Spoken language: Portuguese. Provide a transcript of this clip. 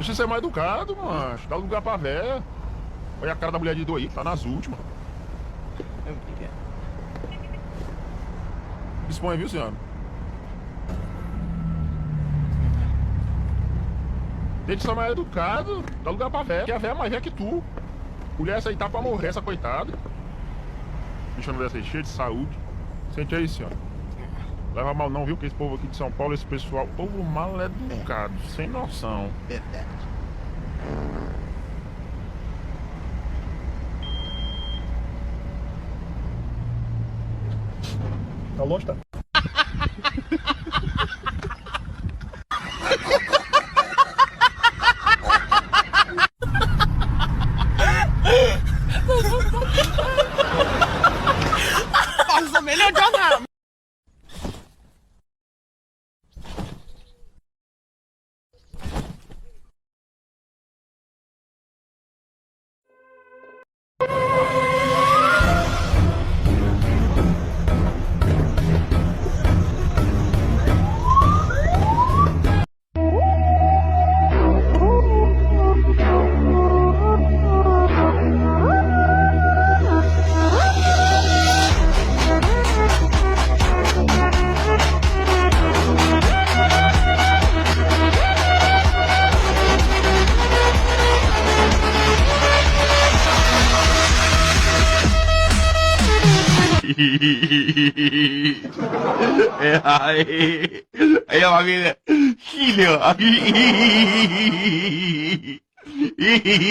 Deixa ser mais educado, mano. Dá lugar pra véia. Olha a cara da mulher de dois aí, tá nas últimas. O que é? Dispõe, viu, senhora? Tente ser mais educado. Dá lugar pra véia. Que a véia é mais velha que tu. Mulher essa aí tá pra morrer, essa coitada. Bicha não dessa aí, cheia de saúde. Sente aí, senhora. Leva mal não, viu? Que esse povo aqui de São Paulo, esse pessoal, povo mal educado, sem noção. Verdade. Tá longe, tá? Nossa, melhor jornal. Ay, ay, ay,